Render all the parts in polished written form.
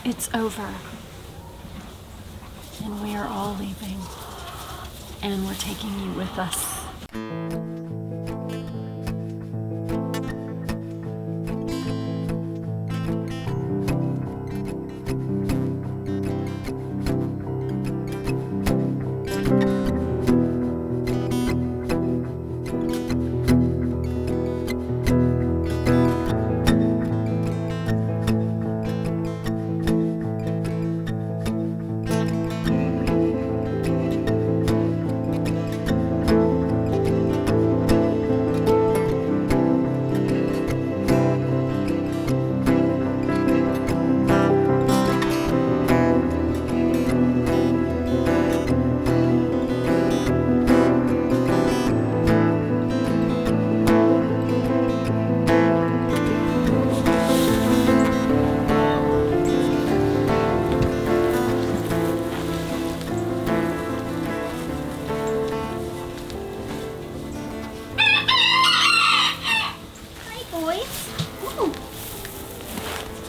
It's over. And we are all leaving. And we're taking you with us.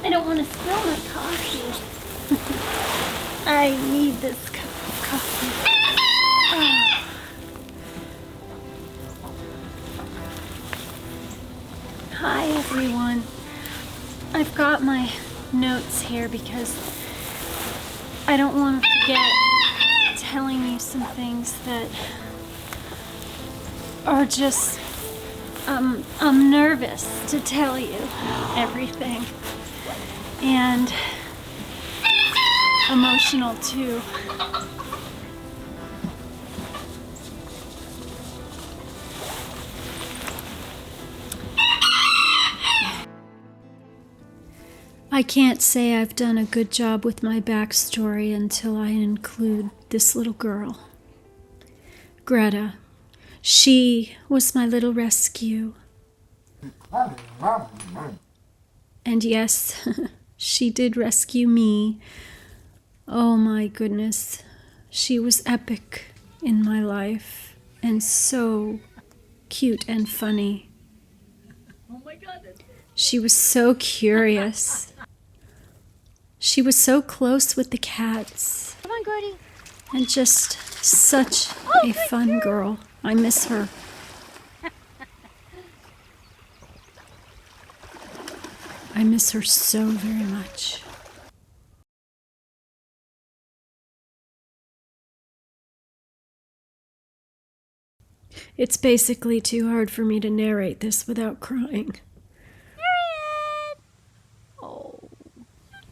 I don't want to spill my coffee. I need this cup of coffee. Oh. Hi everyone. I've got my notes here because I don't want to forget telling you some things that are just, I'm nervous to tell you everything. And emotional too. I can't say I've done a good job with my backstory until I include this little girl, Greta. She was my little rescue. And yes, she did rescue me. Oh my goodness. She was epic in my life and so cute and funny. Oh my God. She was so curious. She was so close with the cats. Come on, Gordy. And just such a fun girl. I miss her. I miss her so very much. It's basically too hard for me to narrate this without crying. Harriet! Oh,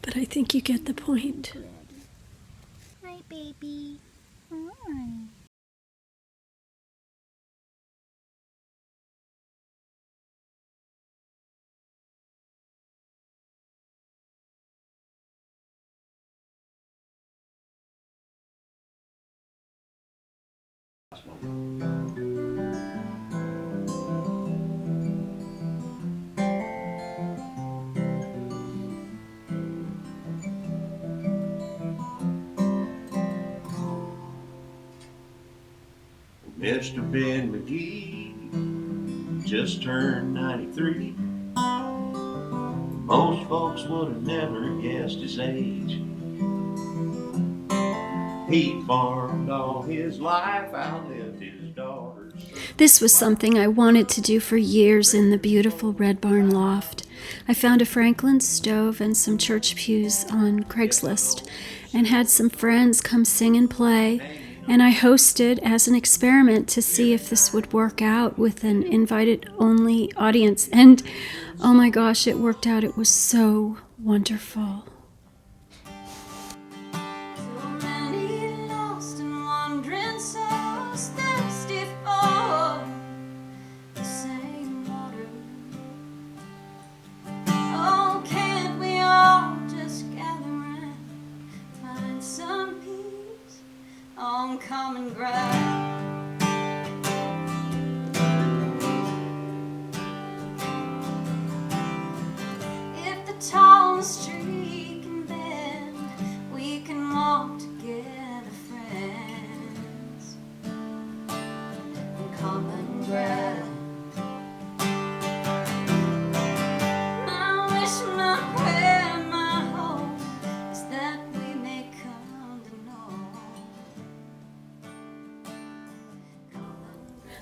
but I think you get the point. Hi, baby. Hi. Mr. Ben McGee just turned 93. Most folks would have never guessed his age. He farmed all his life, outlived his daughters. This was something I wanted to do for years in the beautiful Red Barn loft. I found a Franklin stove and some church pews on Craigslist and had some friends come sing and play. And I hosted as an experiment to see if this would work out with an invited-only audience. And oh my gosh, it worked out. It was so wonderful. Common ground. If the tallest tree can bend, we can walk together, friends, on common ground. My wish, my prayer, my hope is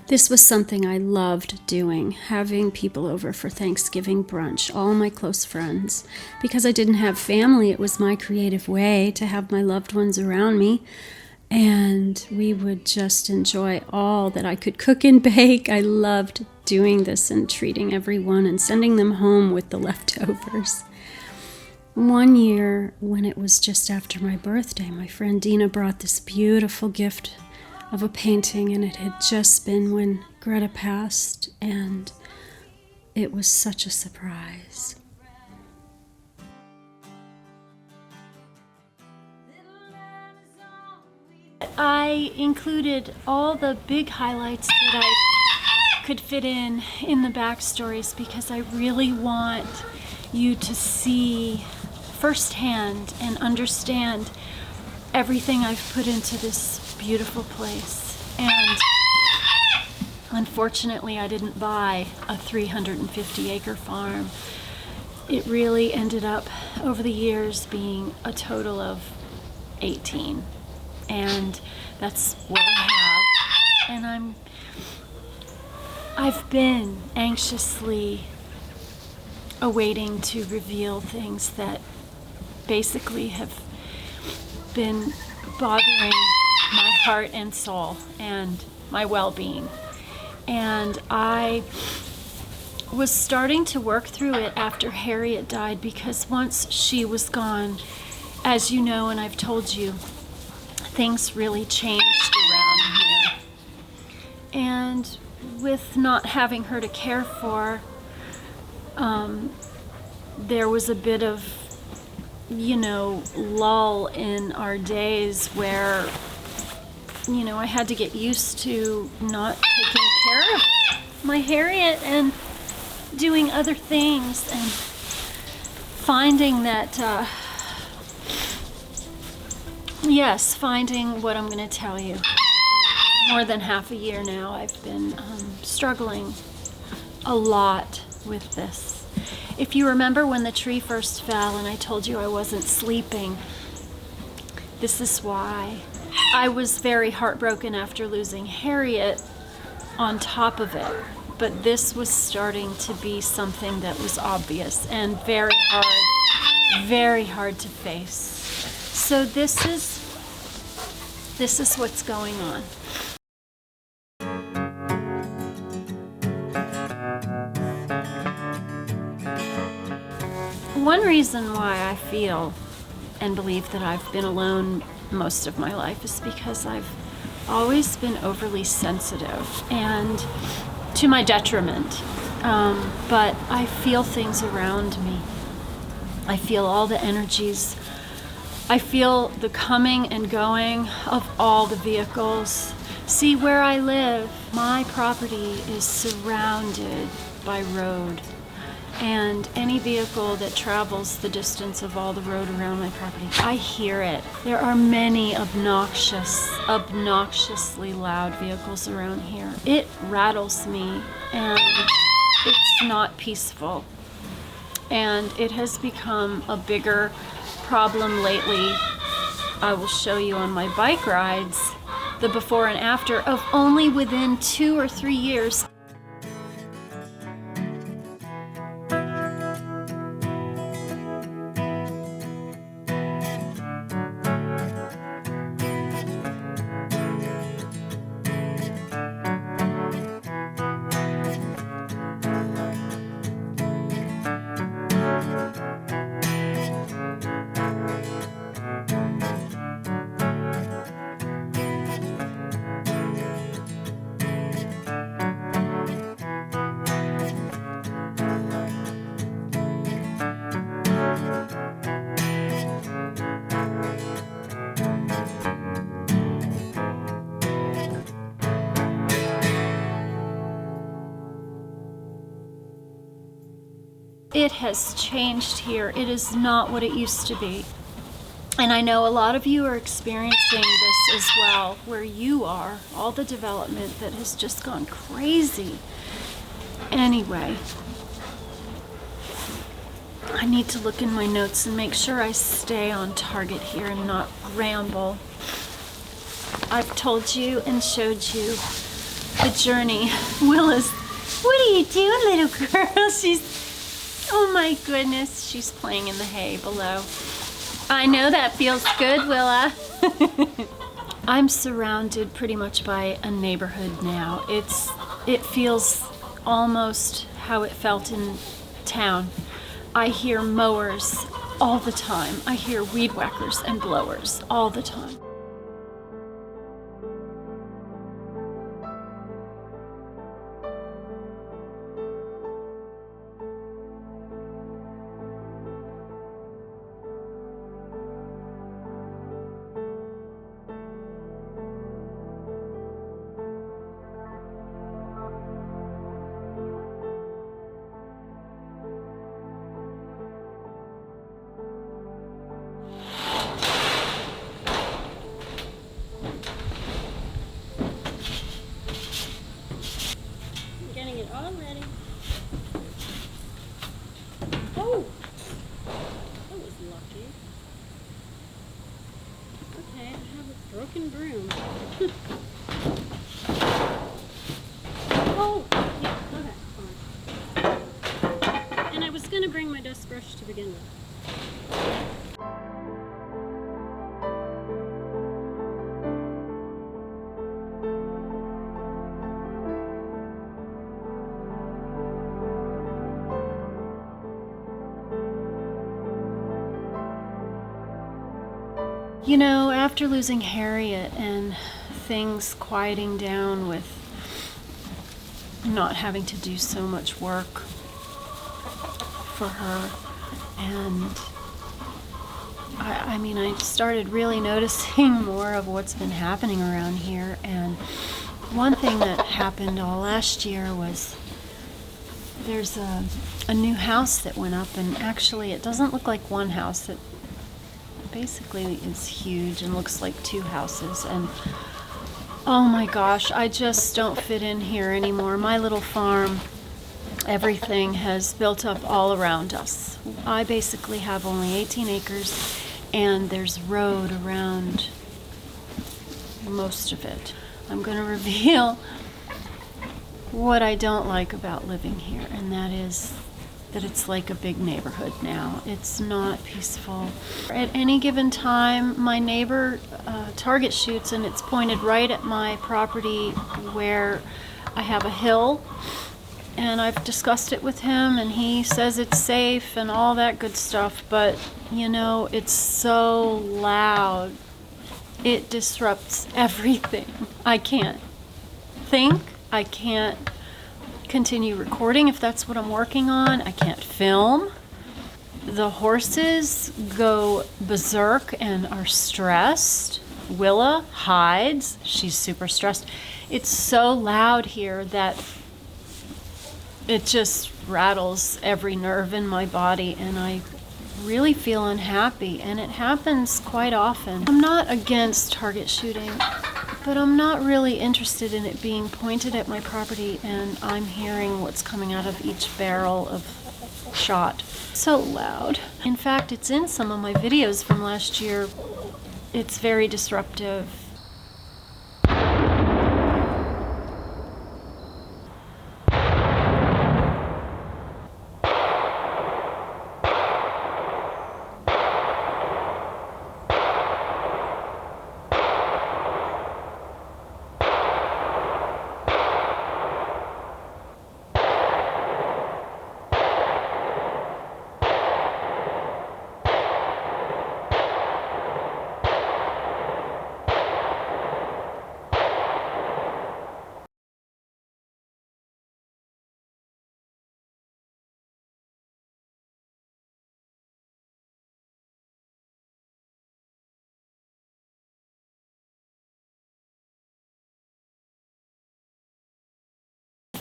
This was something I loved doing, having people over for Thanksgiving brunch, all my close friends. Because I didn't have family, it was my creative way to have my loved ones around me. And we would just enjoy all that I could cook and bake. I loved doing this and treating everyone and sending them home with the leftovers. One year, when it was just after my birthday, my friend Dina brought this beautiful gift of a painting, and it had just been when Greta passed, and it was such a surprise. I included all the big highlights that I could fit in the backstories because I really want you to see firsthand and understand everything I've put into this beautiful place. And unfortunately, I didn't buy a 350-acre farm. It really ended up, over the years, being a total of 18. And that's what I have. And I've been anxiously awaiting to reveal things that basically have been bothering my heart and soul and my well-being. And I was starting to work through it after Harriet died, because once she was gone, as you know and I've told you, things really changed around here. And with not having her to care for, there was a bit of, lull in our days where, I had to get used to not taking care of my Harriet and doing other things, and finding that, finding what I'm going to tell you. More than half a year now, I've been struggling a lot with this. If you remember when the tree first fell and I told you I wasn't sleeping, this is why. I was very heartbroken after losing Harriet on top of it, but this was starting to be something that was obvious and very hard to face. So this is what's going on. One reason why I feel and believe that I've been alone most of my life is because I've always been overly sensitive, and to my detriment. But I feel things around me. I feel all the energies. I feel the coming and going of all the vehicles. See, where I live, my property is surrounded by road. And any vehicle that travels the distance of all the road around my property, I hear it. There are many obnoxiously loud vehicles around here. It rattles me, and it's not peaceful. And it has become a bigger problem lately. I will show you on my bike rides the before and after of only within 2 or 3 years. It has changed here. It is not what it used to be. And I know a lot of you are experiencing this as well, where you are, all the development that has just gone crazy. Anyway, I need to look in my notes and make sure I stay on target here and not ramble. I've told you and showed you the journey. Willa's, what are you doing, little girl? She's, oh my goodness, she's playing in the hay below. I know that feels good, Willa. I'm surrounded pretty much by a neighborhood now. It feels almost how it felt in town. I hear mowers all the time. I hear weed whackers and blowers all the time. Getting it all ready. Oh! That was lucky. Okay, I have a broken broom. Oh! Yeah, okay, fine. And I was gonna bring my dust brush to begin with. You know, after losing Harriet and things quieting down with not having to do so much work for her, and I mean, I started really noticing more of what's been happening around here. And one thing that happened all last year was there's a new house that went up, and actually it doesn't look like one house. It basically is huge and looks like two houses. And oh my gosh, I just don't fit in here anymore. My little farm, everything has built up all around us. I basically have only 18 acres and there's road around most of it. I'm going to reveal what I don't like about living here, and that is that it's like a big neighborhood now. It's not peaceful. At any given time, my neighbor target shoots, and it's pointed right at my property where I have a hill, and I've discussed it with him, and he says it's safe and all that good stuff, but you know, it's so loud. It disrupts everything. I can't think. I can't continue recording if that's what I'm working on. I can't film. The horses go berserk and are stressed. Willa hides. She's super stressed. It's so loud here that it just rattles every nerve in my body, and I really feel unhappy, and it happens quite often. I'm not against target shooting, but I'm not really interested in it being pointed at my property and I'm hearing what's coming out of each barrel of shot. So loud. In fact, it's in some of my videos from last year. It's very disruptive.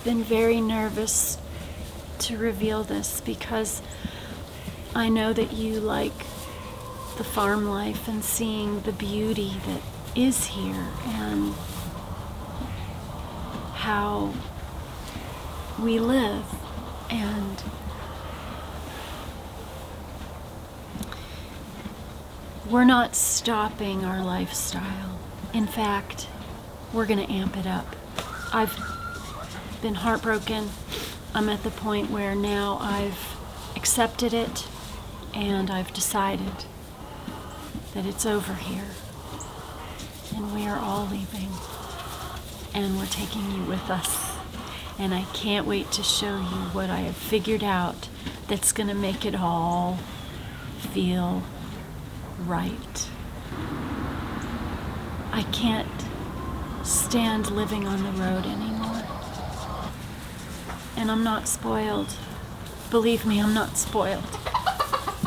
Been very nervous to reveal this because I know that you like the farm life and seeing the beauty that is here and how we live. And we're not stopping our lifestyle. In fact, we're going to amp it up. I've been heartbroken. I'm at the point where now I've accepted it and I've decided that it's over here. And we are all leaving. And we're taking you with us. And I can't wait to show you what I have figured out that's going to make it all feel right. I can't stand living on the road anymore. And I'm not spoiled. Believe me, I'm not spoiled.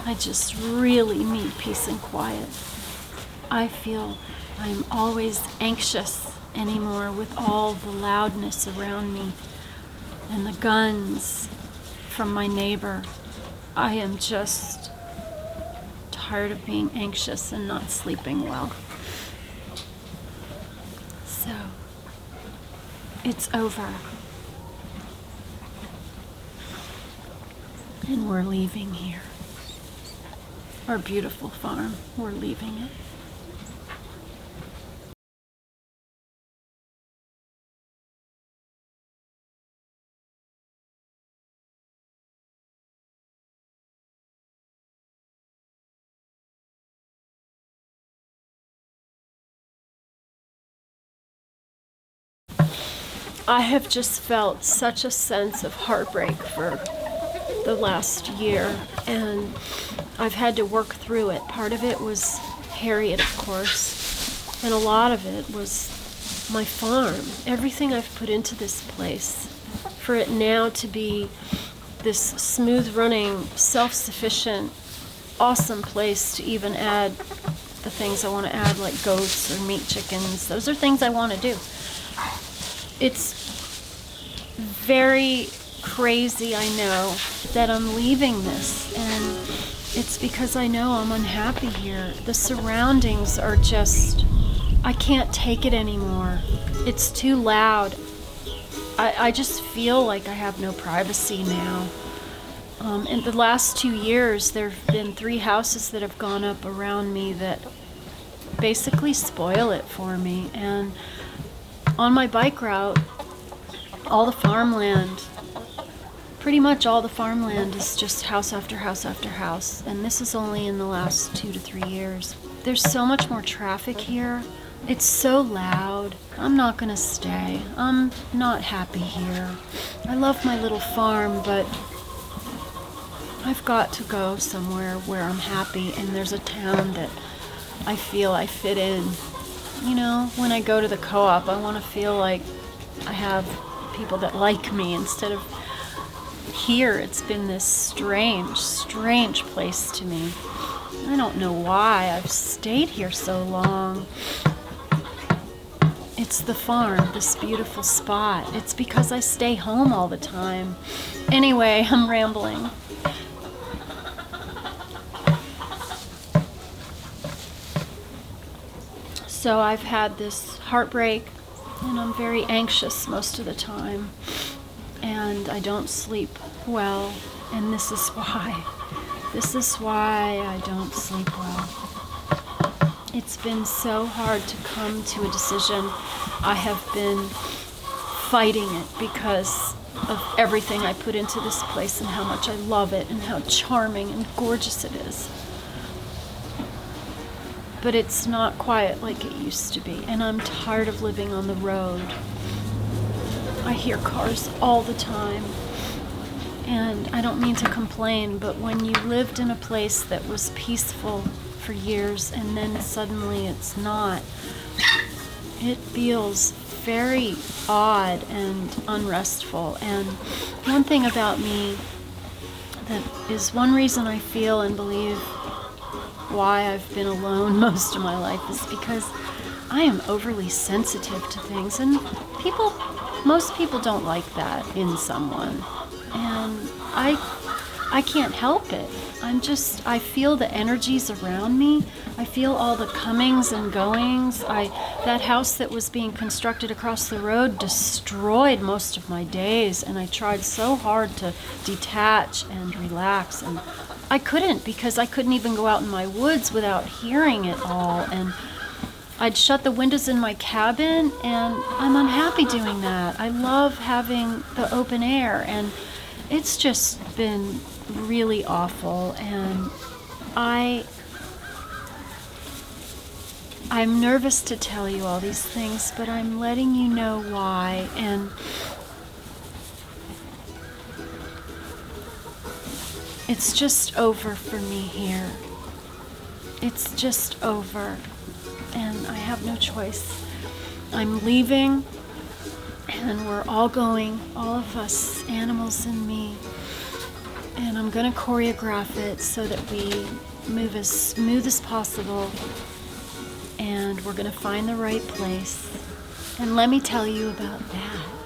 I just really need peace and quiet. I feel I'm always anxious anymore with all the loudness around me and the guns from my neighbor. I am just tired of being anxious and not sleeping well. So, it's over. And we're leaving here. Our beautiful farm, we're leaving it. I have just felt such a sense of heartbreak for the last year, and I've had to work through it. Part of it was Harriet, of course, and a lot of it was my farm. Everything I've put into this place, for it now to be this smooth-running, self-sufficient, awesome place to even add the things I want to add, like goats or meat chickens. Those are things I want to do. It's very crazy, I know, that I'm leaving this, and it's because I know I'm unhappy here. The surroundings are just, I can't take it anymore. It's too loud. I just feel like I have no privacy now. In the last 2 years, there have been 3 houses that have gone up around me that basically spoil it for me. And on my bike route, all the farmland, pretty much all the farmland is just house after house after house. And this is only in the last 2 to 3 years. There's so much more traffic here. It's so loud. I'm not gonna stay. I'm not happy here. I love my little farm, but I've got to go somewhere where I'm happy, and there's a town that I feel I fit in. You know, when I go to the co-op, I want to feel like I have people that like me instead of here. It's been this strange place to me. I don't know why I've stayed here so long. It's the farm, this beautiful spot. It's because I stay home all the time. Anyway, I'm rambling. So I've had this heartbreak, and I'm very anxious most of the time, and I don't sleep well, and this is why. This is why I don't sleep well. It's been so hard to come to a decision. I have been fighting it because of everything I put into this place and how much I love it and how charming and gorgeous it is. But it's not quiet like it used to be, and I'm tired of living on the road. I hear cars all the time, and I don't mean to complain, but when you lived in a place that was peaceful for years and then suddenly it's not, it feels very odd and unrestful. And one thing about me that is one reason I feel and believe why I've been alone most of my life is because I am overly sensitive to things, and most people don't like that in someone, and I can't help it. I feel the energies around me. I feel all the comings and goings. That house that was being constructed across the road destroyed most of my days, and I tried so hard to detach and relax, and I couldn't, because I couldn't even go out in my woods without hearing it all. And I'd shut the windows in my cabin, and I'm unhappy doing that. I love having the open air, and it's just been really awful. And I'm nervous to tell you all these things, but I'm letting you know why. And it's just over for me here. It's just over. And I have no choice. I'm leaving, and we're all going, all of us, animals and me. And I'm gonna choreograph it so that we move as smooth as possible. And we're gonna find the right place. And let me tell you about that.